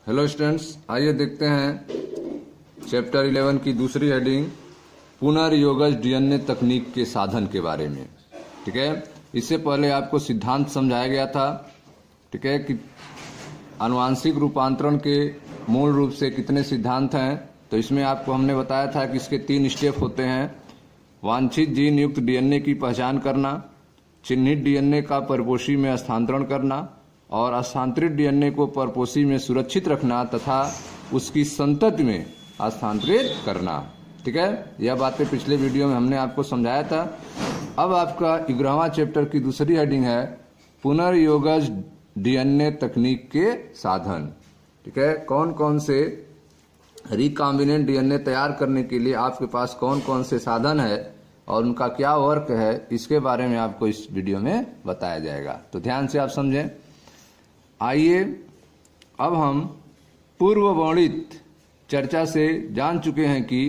Hello students, आइए देखते हैं चैप्टर 11 की दूसरी हेडिंग पुनर्योगज डीएनए तकनीक के साधन के बारे में। ठीक है, इससे पहले आपको सिद्धांत समझाया गया था। ठीक है कि आनुवांशिक रूपांतरण के मूल रूप से कितने सिद्धांत हैं, तो इसमें आपको हमने बताया था कि इसके 3 स्टेप होते हैं। वांछित जीन युक्त डीएनए की पहचान करना, चिन्हित डीएनए का परपोषी में स्थानांतरण करना और स्थानांतरित डीएनए को परपोषी में सुरक्षित रखना तथा उसकी संतति में स्थानांतरित करना। ठीक है, यह बातें पिछले वीडियो में हमने आपको समझाया था। अब आपका 11वां चैप्टर की दूसरी हेडिंग है पुनर्योगज डीएनए तकनीक के साधन। ठीक है, कौन कौन से रिकॉम्बिनेंट डीएनए तैयार करने के लिए आपके पास कौन कौन से साधन है और उनका क्या वर्क है, इसके बारे में आपको इस वीडियो में बताया जाएगा। तो ध्यान से आप समझें। आइए अब हम पूर्व वर्णित चर्चा से जान चुके हैं कि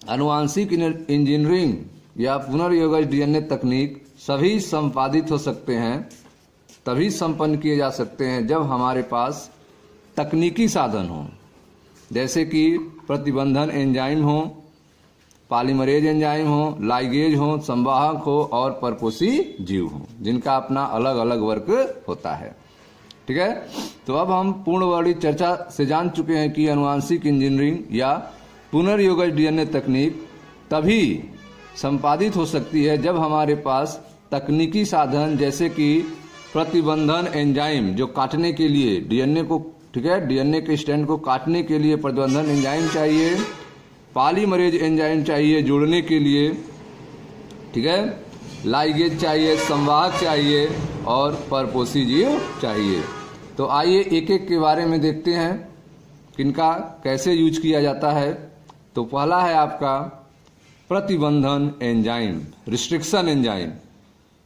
आनुवांशिक इंजीनियरिंग या पुनर्योगज डीएनए तकनीक सभी संपादित हो सकते हैं, तभी संपन्न किए जा सकते हैं जब हमारे पास तकनीकी साधन हो, जैसे कि प्रतिबंधन एंजाइम हो, पॉलीमरेज एंजाइम हो, लाइगेज हो, संवाहक हो और परपोषी जीव हो, जिनका अपना अलग अलग वर्क होता है। ठीक है, तो अब हम पूर्णवर्णित चर्चा से जान चुके हैं कि आनुवांशिक इंजीनियरिंग या पुनर्योगज डीएनए तकनीक तभी संपादित हो सकती है जब हमारे पास तकनीकी साधन जैसे कि प्रतिबंधन एंजाइम जो काटने के लिए डीएनए को, ठीक है, डीएनए के स्ट्रैंड को काटने के लिए प्रतिबंधन एंजाइम चाहिए, पॉलीमरेज एंजाइम चाहिए जोड़ने के लिए, ठीक है, लाइगेज चाहिए, संवाहक चाहिए और परपोषी जीव चाहिए। तो आइए एक एक के बारे में देखते हैं किनका कैसे यूज किया जाता है। तो पहला है आपका प्रतिबंधन एंजाइम, रिस्ट्रिक्शन एंजाइम,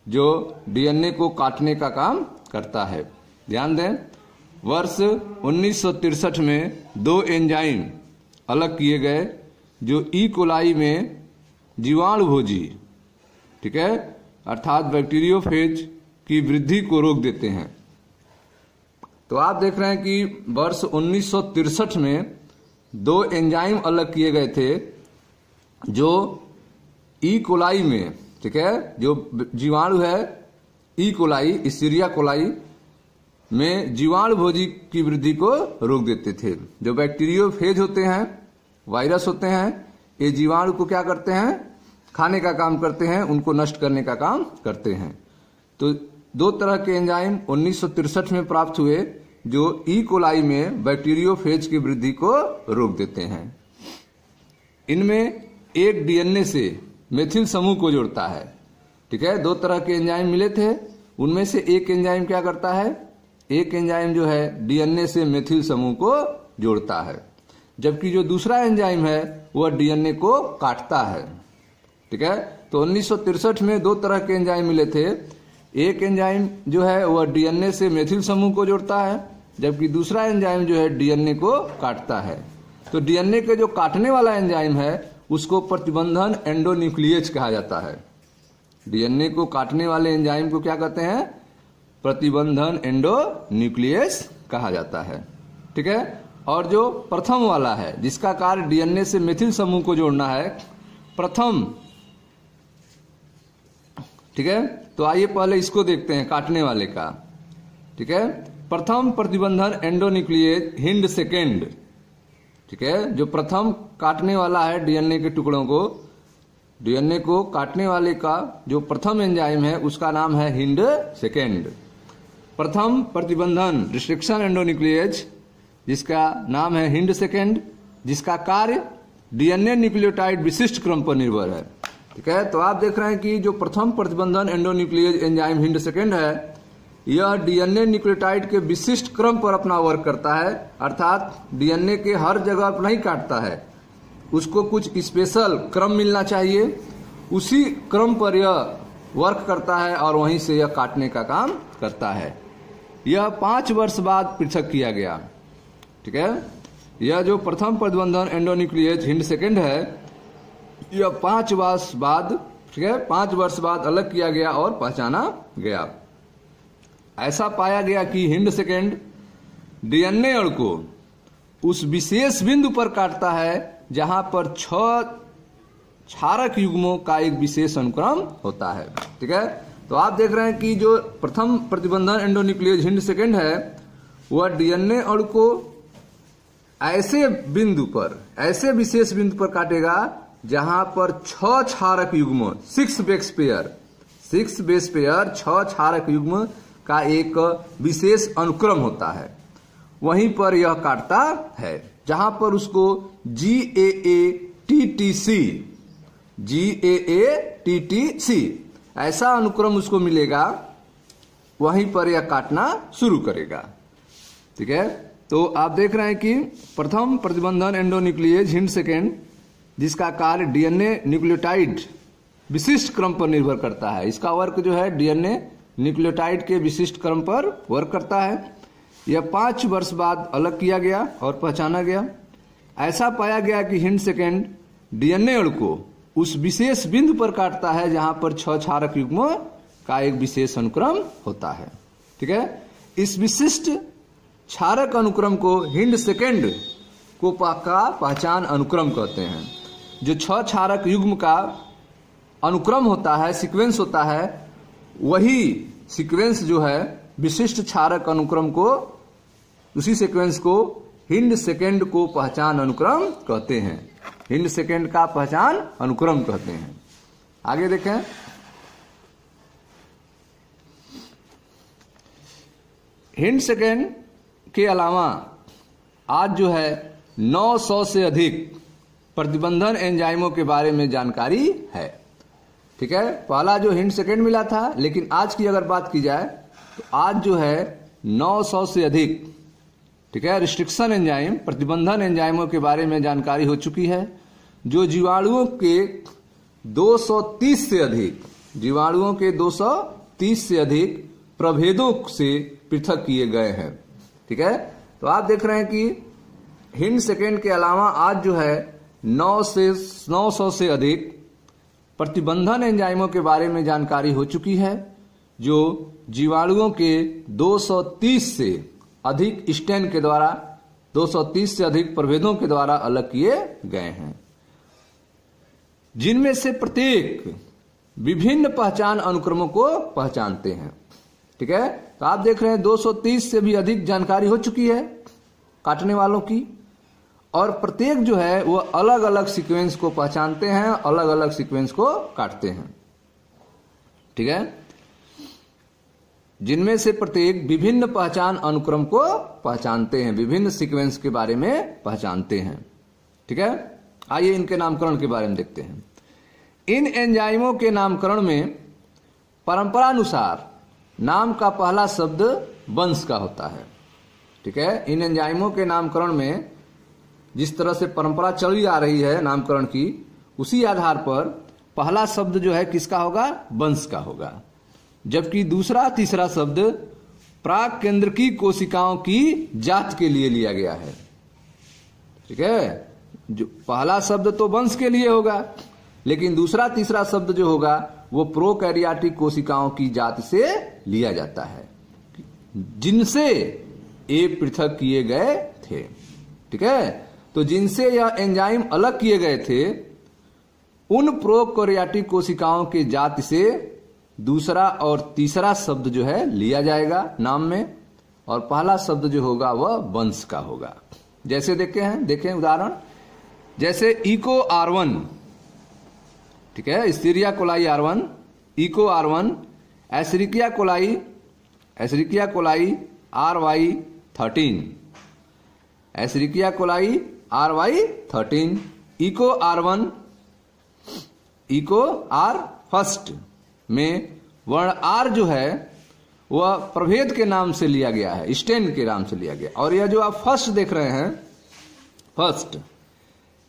जो डीएनए को काटने का काम करता है। ध्यान दें, वर्ष 1963 में 2 एंजाइम अलग किए गए जो ई कोलाई में जीवाणुभोजी, ठीक है, अर्थात बैक्टीरियोफेज की वृद्धि को रोक देते हैं। तो आप देख रहे हैं कि वर्ष 1963 में 2 एंजाइम अलग किए गए थे जो ई कोलाई में, ठीक है, जो जीवाणु है ई कोलाई, इसीरिया कोलाई में जीवाणुभोजी की वृद्धि को रोक देते थे। जो बैक्टीरियोफेज होते हैं, वायरस होते हैं, ये जीवाणु को क्या करते हैं, खाने का काम करते हैं, उनको नष्ट करने का काम करते हैं। तो 2 तरह के एंजाइम 1963 में प्राप्त हुए जो ई कोलाई में बैक्टीरियोफेज की वृद्धि को रोक देते हैं। इनमें एक डीएनए से मेथिल समूह को जोड़ता है। ठीक है, 2 तरह के एंजाइम मिले थे, उनमें से एक एंजाइम क्या करता है, एक एंजाइम जो है डीएनए से मेथिल समूह को जोड़ता है, जबकि जो दूसरा एंजाइम है वह डीएनए को काटता है। ठीक है, तो 1963 में 2 तरह के एंजाइम मिले थे। एक एंजाइम जो है वह डीएनए से मेथिल समूह को जोड़ता है, जबकि दूसरा एंजाइम जो है डीएनए को काटता है। तो डीएनए के जो काटने वाला एंजाइम है उसको प्रतिबंधन एंडोन्यूक्लियेज कहा जाता है। डीएनए को काटने वाले एंजाइम को क्या कहते हैं, प्रतिबंधन एंडोन्यूक्लियेज कहा जाता है। ठीक है, और जो प्रथम वाला है जिसका कार्य डीएनए से मेथिल समूह को जोड़ना है, प्रथम, ठीक है, तो आइए पहले इसको देखते हैं काटने वाले का। ठीक है, प्रथम प्रतिबंधन एंडोन्यूक्लियेज हिंड सेकेंड, ठीक है, जो प्रथम काटने वाला है डीएनए के टुकड़ों को, डीएनए को काटने वाले का जो प्रथम एंजाइम है उसका नाम है हिंड सेकेंड। प्रथम प्रतिबंधन रिस्ट्रिक्शन एंडोन्यूक्लियेज जिसका नाम है हिंड सेकेंड, जिसका कार्य डीएनए न्यूक्लियोटाइड विशिष्ट क्रम पर निर्भर है। ठीक है, तो आप देख रहे हैं कि जो प्रथम प्रतिबंधन एंडोन्यूक्लियेज एंजाइम हिंड सेकेंड है, यह डीएनए न्यूक्लियोटाइड के विशिष्ट क्रम पर अपना वर्क करता है, अर्थात डीएनए के हर जगह पर नहीं काटता है, उसको कुछ स्पेशल क्रम मिलना चाहिए, उसी क्रम पर यह वर्क करता है और वहीं से यह काटने का काम करता है। यह 5 वर्ष बाद पृथक किया गया। ठीक है, यह जो प्रथम प्रतिबंधन एंडोन्यूक्लियेज हिंड सेकेंड है, यह 5 वर्ष बाद, ठीक है, 5 वर्ष बाद अलग किया गया और पहचाना गया। ऐसा पाया गया कि हिंड सेकेंड डीएनए अणु को उस विशेष बिंदु पर काटता है जहां पर 6 क्षारक युग्मों का एक विशेष अनुक्रम होता है। ठीक है, तो आप देख रहे हैं कि जो प्रथम प्रतिबंधन एंडोन्यूक्लियोज हिंड सेकेंड है वह डीएनए अणु को ऐसे बिंदु पर, ऐसे विशेष बिंदु पर काटेगा जहां पर 6 क्षारक युग्म 6 बेस पेयर 6 क्षारक युग्म का एक विशेष अनुक्रम होता है, वहीं पर यह काटता है जहां पर उसको GAATTC ऐसा अनुक्रम उसको मिलेगा, वहीं पर यह काटना शुरू करेगा। ठीक है, तो आप देख रहे हैं कि प्रथम प्रतिबंधन एंडोन्यूक्लियेज हिंड सेकेंड जिसका कार्य डीएनए न्यूक्लियोटाइड विशिष्ट क्रम पर निर्भर करता है, इसका वर्क जो है डीएनए न्यूक्लियोटाइड के विशिष्ट क्रम पर वर्क करता है। यह 5 वर्ष बाद अलग किया गया और पहचाना गया। ऐसा पाया गया कि हिंड सेकेंड डीएनए अणु को उस विशेष बिंदु पर काटता है जहां पर 6 क्षारक युग्मों का एक विशेष अनुक्रम होता है। ठीक है, इस विशिष्ट क्षारक अनुक्रम को हिंड सेकेंड को का पहचान अनुक्रम कहते हैं। जो 6 क्षारक युग्म का अनुक्रम होता है, सीक्वेंस होता है, वही सीक्वेंस जो है विशिष्ट क्षारक अनुक्रम को, उसी सीक्वेंस को हिंड सेकेंड को पहचान अनुक्रम कहते हैं। हिंड सेकेंड का पहचान अनुक्रम कहते हैं। आगे देखें, हिंड सेकेंड के अलावा आज जो है 900 से अधिक प्रतिबंधन एंजाइमों के बारे में जानकारी है। ठीक है, पहला जो हिंड सेकेंड मिला था, लेकिन आज की अगर बात की जाए तो आज जो है 900 से अधिक, ठीक है, रिस्ट्रिक्शन एंजाइम प्रतिबंधन एंजाइमों के बारे में जानकारी हो चुकी है, जो जीवाणुओं के 230 से अधिक, जीवाणुओं के 230 से अधिक प्रभेदों से पृथक किए गए हैं। ठीक है, तो आप देख रहे हैं कि हिंड सेकेंड के अलावा आज जो है 900 से अधिक प्रतिबंधन एंजाइमों के बारे में जानकारी हो चुकी है, जो जीवाणुओं के 230 से अधिक स्ट्रेन के द्वारा, 230 से अधिक प्रभेदों के द्वारा अलग किए गए हैं, जिनमें से प्रत्येक विभिन्न पहचान अनुक्रमों को पहचानते हैं। ठीक है, तो आप देख रहे हैं 230 से भी अधिक जानकारी हो चुकी है काटने वालों की, और प्रत्येक जो है वो अलग अलग सीक्वेंस को पहचानते हैं, अलग अलग सीक्वेंस को काटते हैं। ठीक है, जिनमें से प्रत्येक विभिन्न पहचान अनुक्रम को पहचानते हैं, विभिन्न सीक्वेंस के बारे में पहचानते हैं। ठीक है, आइए इनके नामकरण के बारे में देखते हैं। इन एंजाइमों के नामकरण में परंपरानुसार नाम का पहला शब्द वंश का होता है। ठीक है, इन एंजाइमों के नामकरण में जिस तरह से परंपरा चली आ रही है नामकरण की, उसी आधार पर पहला शब्द जो है किसका होगा, वंश का होगा, जबकि दूसरा तीसरा शब्द प्राक केंद्र की कोशिकाओं की जात के लिए लिया गया है। ठीक है, जो पहला शब्द तो वंश के लिए होगा, लेकिन दूसरा तीसरा शब्द जो होगा वो प्रोकैरियोटिक कोशिकाओं की जात से लिया जाता है, जिनसे ये पृथक किए गए थे। ठीक है, तो जिनसे यह एंजाइम अलग किए गए थे, उन प्रोकैरियोटिक कोशिकाओं के जात से दूसरा और तीसरा शब्द जो है लिया जाएगा नाम में, और पहला शब्द जो होगा वह वंश का होगा। जैसे देखें उदाहरण, जैसे इको R1, ठीक है, Escherichia coli R1, Eco R1, Escherichia coli RY13, Escherichia coli RY13, Eco R1, Eco R first में वर्ण R जो है वह प्रभेद के नाम से लिया गया है, स्टेन के नाम से लिया गया। और यह जो आप फर्स्ट देख रहे हैं, फर्स्ट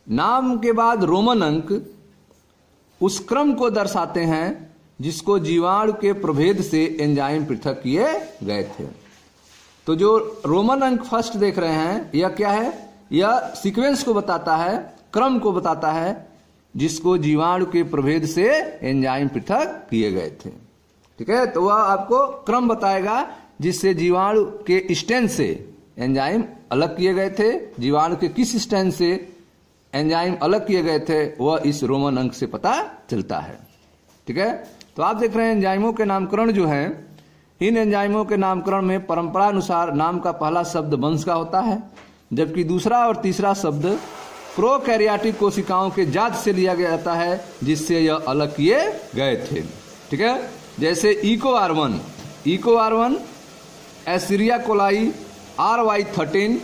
नाम के बाद रोमन अंक उस क्रम को दर्शाते हैं जिसको जीवाणु के प्रभेद से एंजाइम पृथक किए गए थे। तो जो रोमन अंक फर्स्ट देख रहे हैं, यह क्या है, यह सीक्वेंस को बताता है, क्रम को बताता है, जिसको जीवाणु के प्रभेद से एंजाइम पृथक किए गए थे। ठीक है, तो वह आपको क्रम बताएगा जिससे जीवाणु के स्टेन से एंजाइम अलग किए गए थे, जीवाणु के किस स्टैंड से एंजाइम अलग किए गए थे, वह इस रोमन अंक से पता चलता है। ठीक है, तो आप देख रहे हैं एंजाइमों के नामकरण जो है, इन एंजाइमों के नामकरण में परंपरा अनुसार नाम का पहला शब्द वंश का होता है, जबकि दूसरा और तीसरा शब्द प्रोकैरियोटिक कोशिकाओं के जात से लिया गया जाता है जिससे यह अलग किए गए थे। ठीक है, जैसे eco R1 एसिरिया coli RY13,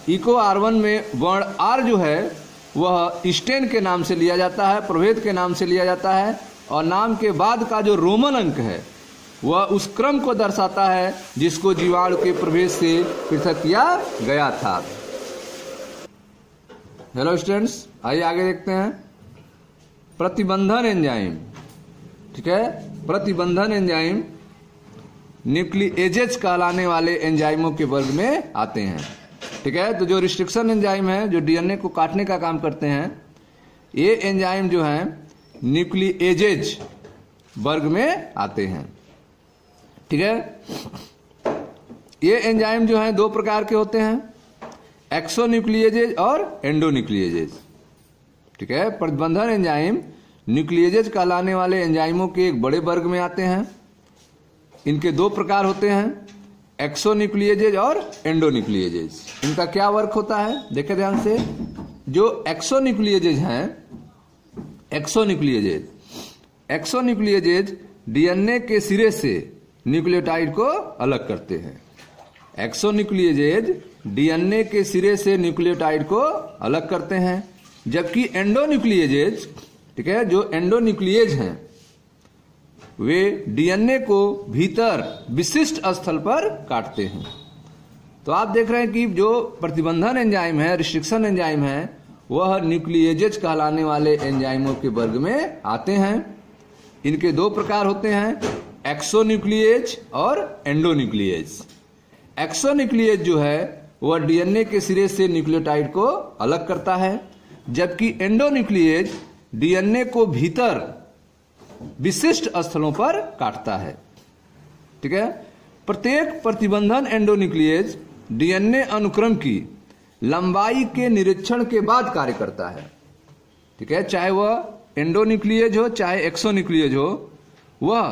Eco R1 में वर्ण R जो है वह स्टेन के नाम से लिया जाता है, प्रभेद के नाम से लिया जाता है, और नाम के बाद का जो रोमन अंक है वह उस क्रम को दर्शाता है जिसको जीवाणु के प्रभेद से पृथक किया गया था। हेलो स्टूडेंट्स, आइए आगे देखते हैं प्रतिबंधन एंजाइम। ठीक है, प्रतिबंधन एंजाइम न्यूक्लिएजेज कहलाने वाले एंजाइमों के वर्ग में आते हैं। ठीक है, तो जो रिस्ट्रिक्शन एंजाइम है, जो डीएनए को काटने का काम करते हैं, ये एंजाइम जो हैं न्यूक्लिएजेज वर्ग में आते हैं। ठीक है, ये एंजाइम जो हैं दो प्रकार के होते हैं, एक्सोन्यूक्लिएजेज और एंडोन्यूक्लिएजेज। ठीक है, प्रतिबंधन एंजाइम न्यूक्लिएजेज कहलाने वाले एंजाइमों के एक बड़े वर्ग में आते हैं। इनके दो प्रकार होते हैं, एक्सोन्यूक्लिएजेज और एंडोन्यूक्लिएजेज। इनका क्या वर्क होता है, देखें ध्यान से। जो एक्सोन्यूक्लिएजेज हैं, एक्सोन्यूक्लिएजेज डीएनए के सिरे से न्यूक्लियोटाइड को अलग करते हैं। एक्सोन्यूक्लिएजेज डीएनए के सिरे से न्यूक्लियोटाइड को अलग करते हैं, जबकि एंडोन्यूक्लिएजेज, ठीक है, जो एंडोन्यूक्लिएज हैं वे डीएनए को भीतर विशिष्ट स्थल पर काटते हैं। तो आप देख रहे हैं कि जो प्रतिबंधन एंजाइम है, रिस्ट्रिक्शन एंजाइम है, वह न्यूक्लिएजेज कहलाने वाले एंजाइमों के वर्ग में आते हैं। इनके दो प्रकार होते हैं, एक्सोन्यूक्लिएज और एंडोन्यूक्लिएज। एक्सोन्यूक्लिएज जो है वह डीएनए के सिरे से न्यूक्लियोटाइड को अलग करता है, जबकि एंडोन्यूक्लिएज डीएनए को भीतर विशिष्ट स्थलों पर काटता है। ठीक है, प्रत्येक प्रतिबंधन एंडोन्यूक्लिएज डीएनए अनुक्रम की लंबाई के निरीक्षण के बाद कार्य करता है। ठीक है, चाहे वह एंडोन्यूक्लिएज हो चाहे एक्सोन्यूक्लिएज हो, वह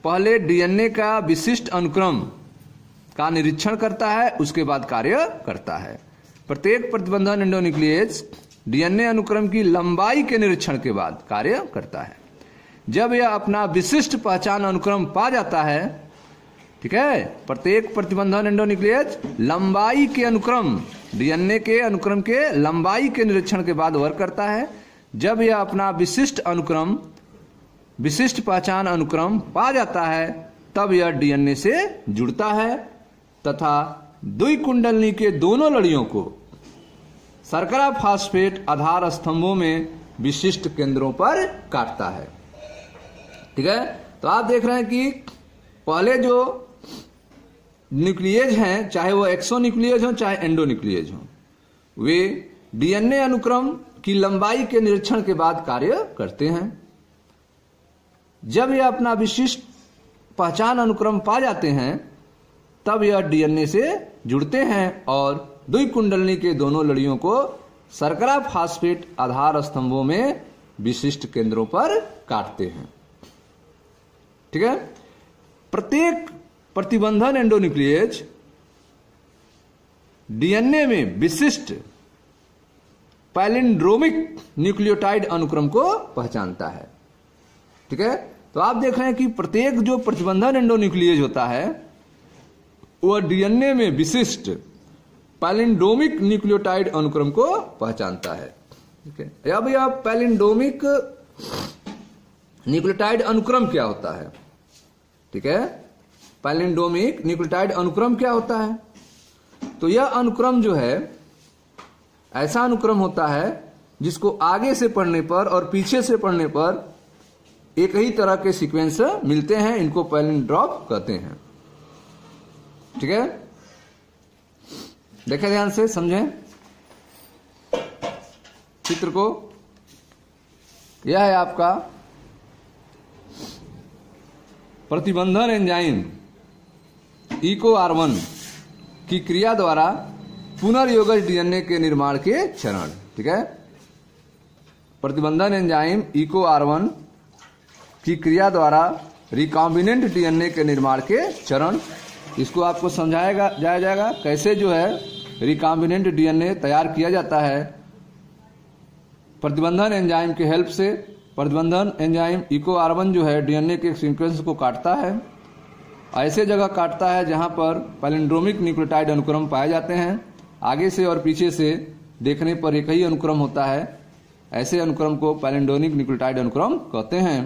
पहले डीएनए का विशिष्ट अनुक्रम का निरीक्षण करता है, उसके बाद कार्य करता है। प्रत्येक प्रतिबंधन एंडोन्यूक्लिएज डीएनए अनुक्रम की लंबाई के निरीक्षण के बाद कार्य करता है। जब यह अपना विशिष्ट पहचान अनुक्रम पा जाता है, ठीक है, प्रत्येक प्रतिबंधन एंडोन्यूक्लिएज लंबाई के अनुक्रम, डीएनए के अनुक्रम के लंबाई के निरीक्षण के बाद वर्क करता है। जब यह अपना विशिष्ट पहचान अनुक्रम पा जाता है, तब यह डीएनए से जुड़ता है तथा द्विकुंडलनी के दोनों लड़ियों को शर्करा फास्फेट आधार स्तंभों में विशिष्ट केंद्रों पर काटता है। ठीक है, तो आप देख रहे हैं कि पहले जो न्यूक्लिएज हैं, चाहे वो एक्सोन्यूक्लिएज हो चाहे एंडोन्यूक्लिएज हो, वे डीएनए अनुक्रम की लंबाई के निरीक्षण के बाद कार्य करते हैं। जब यह अपना विशिष्ट पहचान अनुक्रम पा जाते हैं, तब यह डीएनए से जुड़ते हैं और द्विकुंडलनी के दोनों लड़ियों को शर्करा फास्फेट आधार स्तंभों में विशिष्ट केंद्रों पर काटते हैं। ठीक है, प्रत्येक प्रतिबंधन एंडोन्यूक्लिएज डीएनए में विशिष्ट पैलिंड्रोमिक न्यूक्लियोटाइड अनुक्रम को पहचानता है। ठीक है, तो आप देख रहे हैं कि प्रत्येक जो प्रतिबंधन एंडोन्यूक्लिएज होता है वह डीएनए में विशिष्ट पैलिंड्रोमिक न्यूक्लियोटाइड अनुक्रम को पहचानता है। ठीक है, अब यह पैलिंड्रोमिक न्यूक्लियोटाइड अनुक्रम क्या होता है? ठीक है, पैलिंड्रोमिक न्यूक्लियोटाइड अनुक्रम क्या होता है? तो यह अनुक्रम जो है ऐसा अनुक्रम होता है जिसको आगे से पढ़ने पर और पीछे से पढ़ने पर एक ही तरह के सीक्वेंस मिलते हैं। इनको पैलिंड्रोम कहते हैं। ठीक है, देखें ध्यान से, समझें चित्र को। यह है आपका प्रतिबंधन एंजाइम इको R1 की क्रिया द्वारा पुनर्योगज डीएनए के निर्माण के चरण। ठीक है, प्रतिबंधन एंजाइम EcoR1 की क्रिया द्वारा रिकॉम्बिनेंट डीएनए के निर्माण के चरण। इसको आपको समझाया जाएगा कैसे जो है रिकॉम्बिनेंट डीएनए तैयार किया जाता है प्रतिबंधन एंजाइम के हेल्प से। प्रतिबंधन एंजाइम EcoR1 जो है डीएनए के सीक्वेंस को काटता है, ऐसे जगह काटता है जहां पर पैलिंड्रोमिक न्यूक्लियोटाइड अनुक्रम पाए जाते हैं। आगे से और पीछे से देखने पर एक ही अनुक्रम होता है, ऐसे अनुक्रम को पैलिंड्रोमिक न्यूक्लियोटाइड अनुक्रम कहते हैं।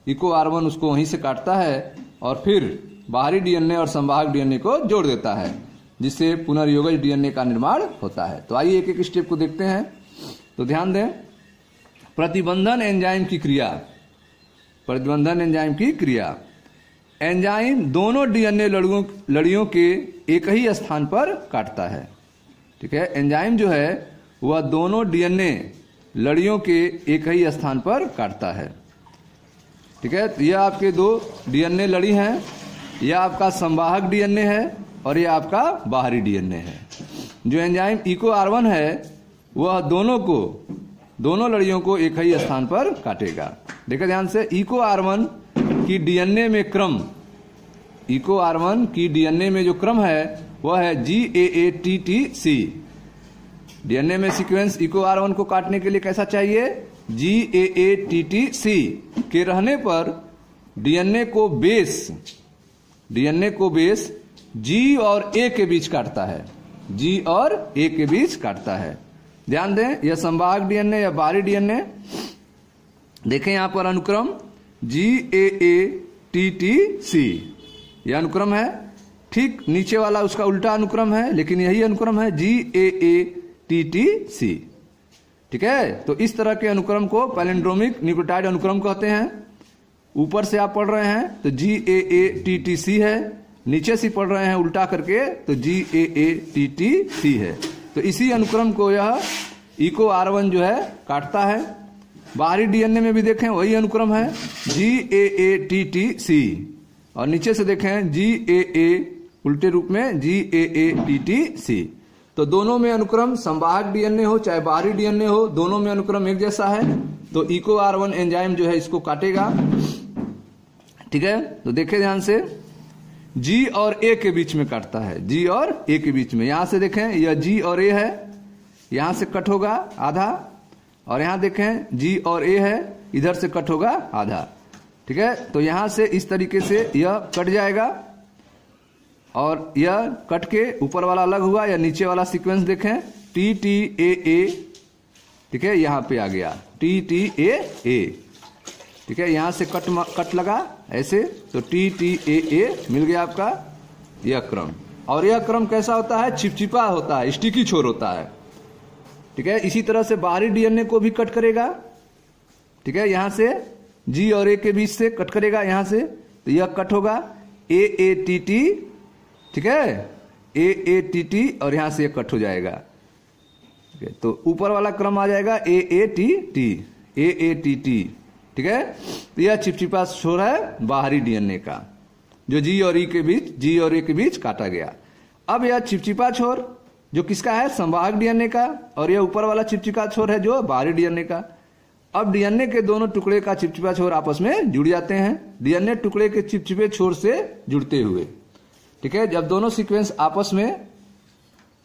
EcoR1 उसको वहीं से काटता है और फिर बाहरी डीएनए और संवाहक डीएनए को जोड़ देता है, जिससे पुनर्योगज डीएनए का निर्माण होता है। तो आइए एक एक स्टेप को देखते हैं। तो ध्यान दें, प्रतिबंधन एंजाइम की क्रिया। प्रतिबंधन एंजाइम की क्रिया, एंजाइम दोनों डीएनए लड़ियों के एक ही स्थान पर काटता है। ठीक है, एंजाइम जो है वह दोनों डीएनए लड़ियों के एक ही स्थान पर काटता है। ठीक है, तो यह आपके दो डीएनए लड़ी हैं, यह आपका संवाहक डीएनए है और यह आपका बाहरी डीएनए है। जो एंजाइम EcoR1 है वह दोनों लड़ियों को एक ही स्थान पर काटेगा। देखिए ध्यान से, EcoR1 की डीएनए में क्रम, EcoR1 की डीएनए में जो क्रम है वह है GAATTC। डीएनए में सीक्वेंस EcoR1 को काटने के लिए कैसा चाहिए? GAATTC के रहने पर डीएनए को बेस G और A के बीच काटता है, G और A के बीच काटता है। ध्यान दें, यह संवाहक डीएनए या बाहरी डीएनए, देखें यहां पर अनुक्रम GAATTC यह अनुक्रम है। ठीक नीचे वाला उसका उल्टा अनुक्रम है, लेकिन यही अनुक्रम है GAATTC। ठीक है, तो इस तरह के अनुक्रम को पैलिंड्रोमिक न्यूक्लियोटाइड अनुक्रम कहते हैं। ऊपर से आप पढ़ रहे हैं तो GAATTC है, नीचे से पढ़ रहे हैं उल्टा करके तो GAATTC है। तो इसी अनुक्रम को यह EcoR1 जो है काटता है। बाहरी डीएनए में भी देखें वही अनुक्रम है GAATTC, और नीचे से देखें GAA उल्टे रूप में GAATTC। तो दोनों में अनुक्रम, संवाहक डीएनए हो चाहे बाहरी डीएनए हो, दोनों में अनुक्रम एक जैसा है। तो EcoR1 एंजाइम जो है इसको काटेगा। ठीक है, तो देखें ध्यान से, G और A के बीच में काटता है, G और A के बीच में। यहां से देखें यह G और A है, यहां से कट होगा आधा, और यहां देखें G और A है, इधर से कट होगा आधा। ठीक है, तो यहां से इस तरीके से यह कट जाएगा और यह कट के ऊपर वाला अलग हुआ। या नीचे वाला सीक्वेंस देखें TTAA। ठीक है, यहां पे आ गया TTAA। ठीक है, यहां से कट लगा ऐसे, तो TTAA मिल गया आपका यह क्रम। और यह क्रम कैसा होता है? चिपचिपा होता है, स्टिकी छोर होता है। ठीक है, इसी तरह से बाहरी डीएनए को भी कट करेगा। ठीक है, यहां से G और A के बीच से कट करेगा यहां से, तो यह कट होगा AATT। ठीक है, AATT, और यहां से यह कट हो जाएगा। ठीक है, तो ऊपर वाला क्रम आ जाएगा AATT। ठीक है, तो यह चिपचिपा छोर है बाहरी डीएनए का, जो G और A के बीच काटा गया। अब यह चिपचिपा छोर जो किसका है? संवाहक डीएनए का, और यह ऊपर वाला चिपचिपा छोर है जो बाहरी डीएनए का। अब डीएनए के दोनों टुकड़े का चिपचिपा छोर आपस में जुड़ जाते हैं, डीएनए टुकड़े के चिपचिपे छोर से जुड़ते हुए। ठीक है, जब दोनों सीक्वेंस आपस में,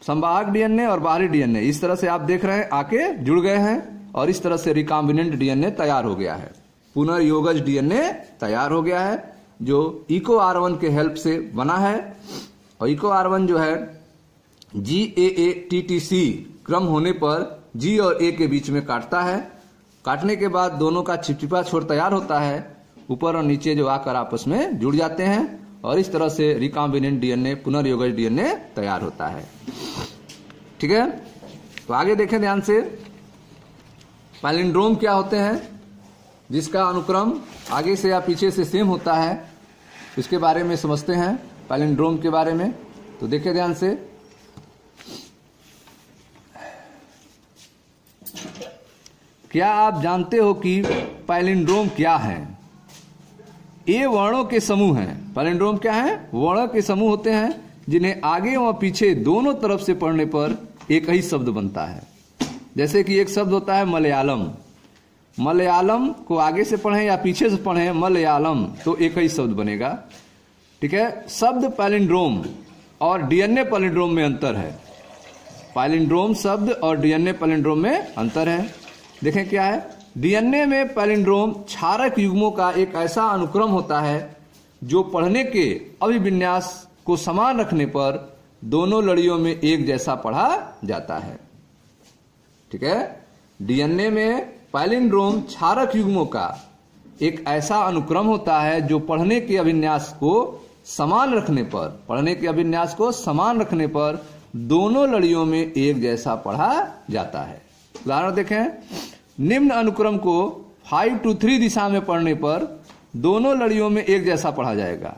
संवाहक डीएनए और बाहरी डीएनए, इस तरह से आप देख रहे हैं आके जुड़ गए हैं, और इस तरह से रिकॉम्बिनेंट डीएनए तैयार हो गया है, पुनर्योगज डीएनए तैयार हो गया है, जो EcoR1 के हेल्प से बना है। और EcoR1 जो है GAATTC क्रम होने पर G और A के बीच में काटता है। काटने के बाद दोनों का चिपचिपा छोर तैयार होता है, ऊपर और नीचे जो आकर आपस में जुड़ जाते हैं, और इस तरह से रिकॉम्बिनेंट डीएनए, पुनर्योगज डीएनए तैयार होता है। ठीक है, तो आगे देखें ध्यान से, पैलिंड्रोम क्या होते हैं, जिसका अनुक्रम आगे से या पीछे से सेम होता है, इसके बारे में समझते हैं पैलिंड्रोम के बारे में। तो देखें ध्यान से, क्या आप जानते हो कि पैलिंड्रोम क्या है? ये वर्णों के समूह हैं। पैलिंड्रोम क्या है? वर्णों के समूह होते हैं। जिन्हें आगे व पीछे दोनों तरफ से पढ़ने पर एक ही शब्द बनता है। जैसे कि एक शब्द होता है मलयालम, मलयालम को आगे से पढ़ें या पीछे से पढ़ें मलयालम तो एक ही शब्द बनेगा। ठीक है, शब्द पैलिंड्रोम और डीएनए पैलिंड्रोम में अंतर है। पैलिंड्रोम शब्द और डीएनए पैलिंड्रोम में अंतर है। देखें क्या है, डीएनए में पैलिंड्रोम क्षारक युग्मों का एक ऐसा अनुक्रम होता है जो पढ़ने के अभिविन्यास को समान रखने पर दोनों लड़ियों में एक जैसा पढ़ा जाता है। ठीक है, डीएनए में पैलिंड्रोम क्षारक युग्मों का एक ऐसा अनुक्रम होता है जो पढ़ने के अभिन्यास को समान रखने पर दोनों लड़ियों में एक जैसा पढ़ा जाता है। उदाहरण देखें, निम्न अनुक्रम को 5 to 3 दिशा में पढ़ने पर दोनों लड़ियों में एक जैसा पढ़ा जाएगा।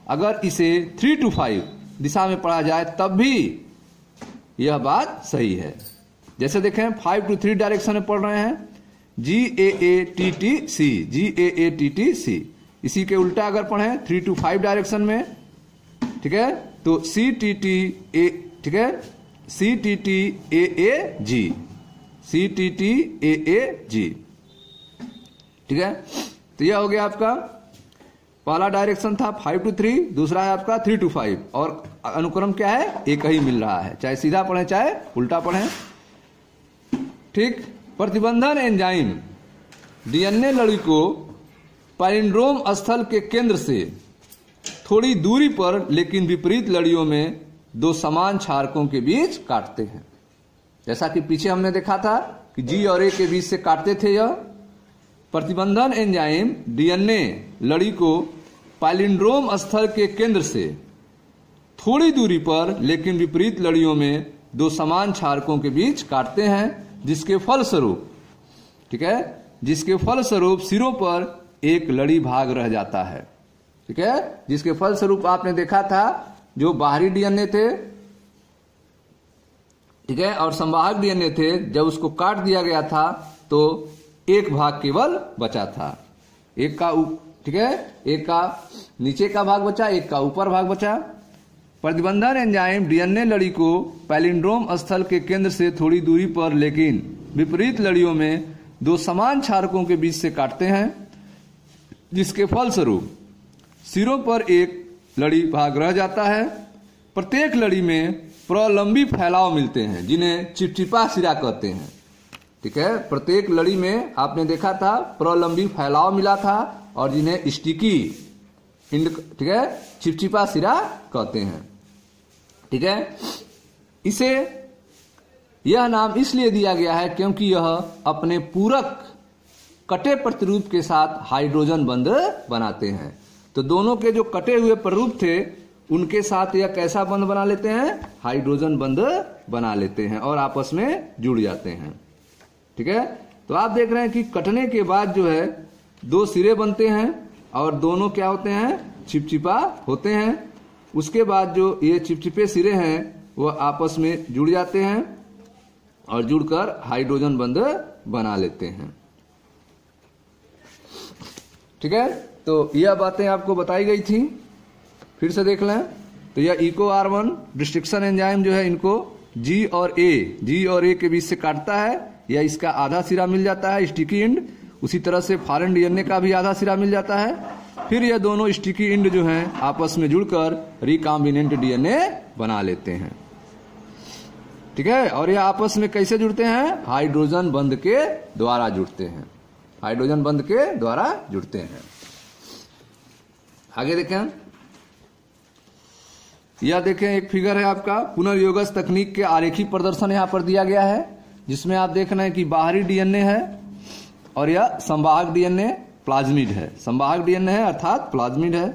अगर इसे 3 to 5 दिशा में पढ़ा जाए तब भी यह बात सही है। जैसे देखें 5 to 3 डायरेक्शन में पढ़ रहे हैं GAATTC, GAATTC। इसी के उल्टा अगर पढ़ें 3 to 5 डायरेक्शन में, ठीक है, तो CTTA, ठीक है, CTTAAG, CTTAAG। ठीक है, तो यह हो गया आपका पहला डायरेक्शन था 5 to 3, दूसरा है आपका 3 to 5 और अनुक्रम क्या है, एक ही मिल रहा है, चाहे सीधा पढ़ें चाहे उल्टा पढ़ें। ठीक, प्रतिबंधन एंजाइम डीएनए लड़ी को पैलिंड्रोम स्थल के केंद्र से थोड़ी दूरी पर लेकिन विपरीत लड़ियों में दो समान क्षारकों के बीच काटते हैं। जैसा कि पीछे हमने देखा था कि जी और ए के बीच से काटते थे। यह प्रतिबंधन एंजाइम डीएनए लड़ी को पैलिंड्रोम स्थल के केंद्र से थोड़ी दूरी पर लेकिन विपरीत लड़ियों में दो समान क्षारकों के बीच काटते हैं, जिसके फलस्वरूप, ठीक है, जिसके फलस्वरूप सिरों पर एक लड़ी भाग रह जाता है। ठीक है, जिसके फलस्वरूप आपने देखा था जो बाहरी डीएनए थे, ठीक है, और संवाहक डीएनए थे, जब उसको काट दिया गया था तो एक भाग केवल बचा था। एक का, ठीक है, एक का नीचे का भाग बचा, एक का ऊपर भाग बचा। प्रतिबंधन एंजाइम डीएनए लड़ी को पैलिंड्रोम स्थल के केंद्र से थोड़ी दूरी पर लेकिन विपरीत लड़ियों में दो समान क्षारकों के बीच से काटते हैं, जिसके फलस्वरूप सिरों पर एक लड़ी भाग रह जाता है। प्रत्येक लड़ी में प्रलंबी फैलाव मिलते हैं, जिन्हें चिपचिपा सिरा कहते हैं। ठीक है, प्रत्येक लड़ी में आपने देखा था प्रलंबी फैलाव मिला था और जिन्हें स्टिकी इंड, ठीक है, चिपचिपा सिरा कहते हैं। ठीक है, इसे यह नाम इसलिए दिया गया है क्योंकि यह अपने पूरक कटे प्रतिरूप के साथ हाइड्रोजन बंध बनाते हैं। तो दोनों के जो कटे हुए प्रतिरूप थे उनके साथ यह कैसा बंध बना लेते हैं, हाइड्रोजन बंध बना लेते हैं और आपस में जुड़ जाते हैं। ठीक है, तो आप देख रहे हैं कि कटने के बाद जो है दो सिरे बनते हैं और दोनों क्या होते हैं, चिपचिपा होते हैं। उसके बाद जो ये चिपचिपे सिरे हैं वह आपस में जुड़ जाते हैं और जुड़कर हाइड्रोजन बंध बना लेते हैं। ठीक है, तो यह बातें आपको बताई गई थी, फिर से देख लें। तो यह इको R1 रिस्ट्रिक्शन एंजाइम जो है इनको जी और ए के बीच से काटता है, या इसका आधा सिरा मिल जाता है स्टिकी इंड। उसी तरह से फॉरेन डीएनए का भी आधा सिरा मिल जाता है। फिर यह दोनों स्टिकी इंड जो हैं आपस में जुड़कर रिकॉम्बिनेंट डीएनए बना लेते हैं। ठीक है, और यह आपस में कैसे जुड़ते हैं, हाइड्रोजन बंध के द्वारा जुड़ते हैं, हाइड्रोजन बंध के द्वारा जुड़ते हैं। आगे देखें, यह देखें एक फिगर है आपका पुनर्योगज तकनीक के आरेखी प्रदर्शन यहां पर दिया गया है, जिसमें आप देख रहे हैं कि बाहरी डीएनए है और यह संवाहक डीएनए प्लाज्मिड है। संवाहक डीएनए है अर्थात प्लाज्मिड है।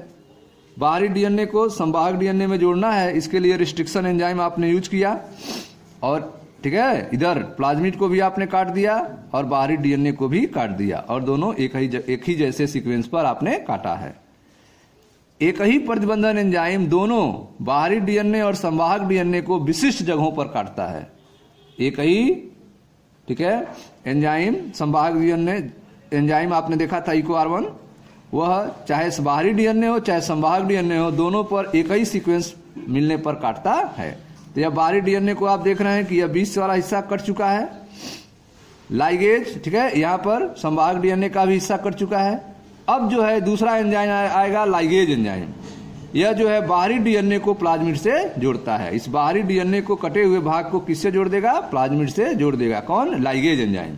बाहरी डीएनए को संवाहक डीएनए में जोड़ना है, इसके लिए रिस्ट्रिक्शन एंजाइम आपने यूज किया और ठीक है, इधर प्लाज्मिड को भी आपने काट दिया और बाहरी डीएनए को भी काट दिया और दोनों एक ही जैसे सीक्वेंस पर आपने काटा है। एक ही प्रतिबंधन एंजाइम दोनों बाहरी डीएनए और संवाहक डीएनए को विशिष्ट जगहों पर काटता है। एक ही, ठीक है, एंजाइम संवाहक डीएनए एंजाइम आपने देखा था इको R1, वह चाहे बाहरी डीएनए हो चाहे संवाहक डीएनए हो, दोनों पर एक ही सीक्वेंस मिलने पर काटता है। तो यह बाहरी डीएनए को आप देख रहे हैं कि यह 20 वाला हिस्सा कट चुका है, लाइगेज, ठीक है। यहाँ पर संवाहक डीएनए का भी हिस्सा कट चुका है। अब जो है दूसरा एंजाइम आएगा लाइगेज एंजाइम। यह जो है बाहरी डीएनए को प्लाज्मिड से जोड़ता है। इस बाहरी डीएनए को कटे हुए भाग को किससे जोड़ देगा? प्लाज्मिड से जोड़ देगा। कौन? Ligase enzyme.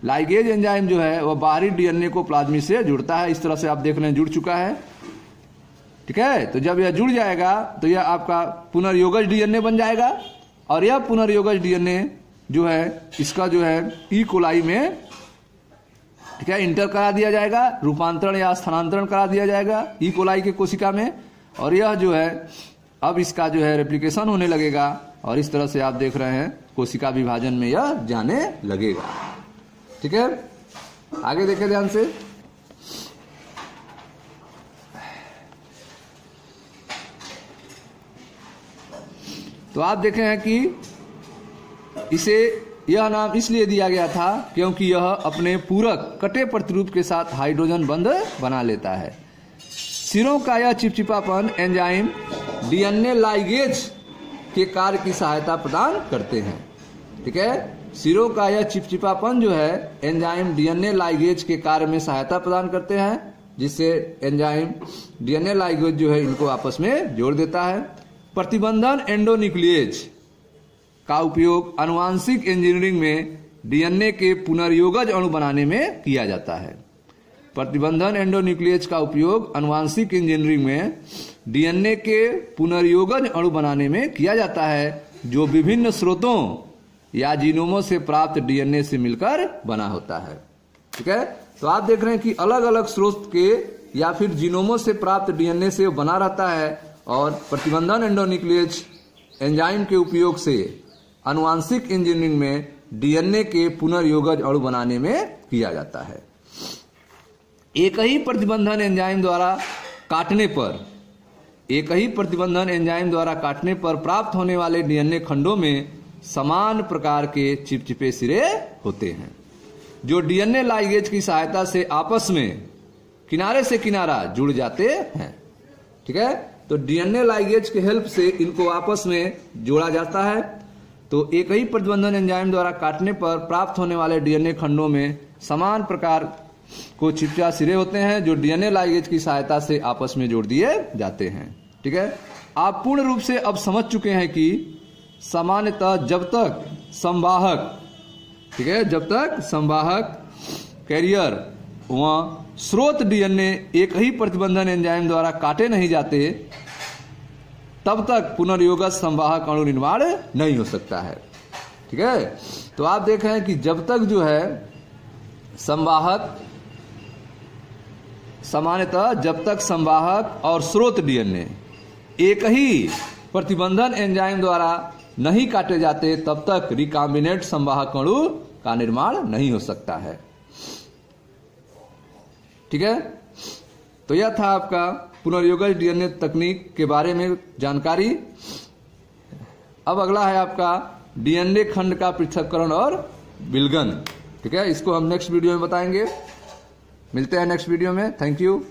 लाइगेज एंजाइम जो है वह बाहरी डीएनए को प्लाज्मिड से जुड़ता है। इस तरह से आप देख रहे हैं जुड़ चुका है, ठीक है। तो जब यह जुड़ जाएगा तो यह आपका पुनर्योगज डीएनए बन जाएगा और यह पुनर्योगज डीएनए जो है इसका जो है ई कोलाई में, ठीक है, इंटर करा दिया जाएगा, रूपांतरण या स्थानांतरण करा दिया जाएगा ई कोलाई के कोशिका में। और यह जो है अब इसका जो है रेप्लिकेशन होने लगेगा और इस तरह से आप देख रहे हैं कोशिका विभाजन में यह जाने लगेगा, ठीक है। आगे देखें ध्यान से। तो आप देखे हैं कि इसे यह नाम इसलिए दिया गया था क्योंकि यह अपने पूरक कटे प्रतिरूप के साथ हाइड्रोजन बंध बना लेता है। सिरों का यह चिपचिपापन एंजाइम डीएनए लाइगेज के कार्य की सहायता प्रदान करते हैं, ठीक है। सिरों का यह चिपचिपापन जो है एंजाइम डीएनए लाइगेज के कार्य में सहायता प्रदान करते हैं, जिससे एंजाइम डीएनए लाइगेज जो है इनको आपस में जोड़ देता है। प्रतिबंधन एंडोन्यूक्लिएज का उपयोग आनुवांशिक इंजीनियरिंग में डीएनए के पुनर्योगज अणु बनाने में किया जाता है। प्रतिबंधन एंडोन्यूक्लिएज का उपयोग आनुवांशिक इंजीनियरिंग में डीएनए के पुनर्योगज अणु बनाने में किया जाता है, जो विभिन्न स्रोतों या जीनोमों से प्राप्त डीएनए से मिलकर बना होता है, ठीक है। तो आप देख रहे हैं कि अलग अलग स्रोत के या फिर जीनोमों से प्राप्त डीएनए से बना रहता है और प्रतिबंधन एंडोन्यूक्लिएज एंजाइम के उपयोग से आनुवांशिक इंजीनियरिंग में डीएनए के पुनर्योगज अणु बनाने में किया जाता है। एक ही प्रतिबंधन एंजाइम द्वारा काटने पर प्राप्त होने वाले डीएनए खंडों में समान प्रकार के चिपचिपे सिरे होते हैं, जो डीएनए लाइगेज की सहायता से आपस में किनारे से किनारा जुड़ जाते हैं, ठीक है। तो डीएनए लाइगेज के हेल्प से इनको आपस में जोड़ा जाता है। तो एक ही प्रतिबंधन एंजाइम द्वारा काटने पर प्राप्त होने वाले डीएनए खंडों में समान प्रकार को चिपचिपा सिरे होते हैं, जो डीएनए लाइगेज की सहायता से आपस में जोड़ दिए जाते हैं, ठीक है। आप पूर्ण रूप से अब समझ चुके हैं कि सामान्यतः जब तक संवाहक, ठीक है, जब तक संवाहक कैरियर व स्रोत डीएनए एक ही प्रतिबंधन एंजाइम द्वारा काटे नहीं जाते, तब तक पुनर्योगज संवाहक अणु निर्माण नहीं हो सकता है, ठीक है। तो आप देख रहे हैं कि जब तक जो है संवाहक, सामान्यतः जब तक संवाहक और स्रोत डीएनए एक ही प्रतिबंधन एंजाइम द्वारा नहीं काटे जाते, तब तक रिकॉम्बिनेंट संवाहक अणु का निर्माण नहीं हो सकता है, ठीक है। तो यह था आपका पुनर्योगज डीएनए तकनीक के बारे में जानकारी। अब अगला है आपका डीएनए खंड का पृथक्करण और विलगन, ठीक है। इसको हम नेक्स्ट वीडियो में बताएंगे। मिलते हैं नेक्स्ट वीडियो में। Thank you.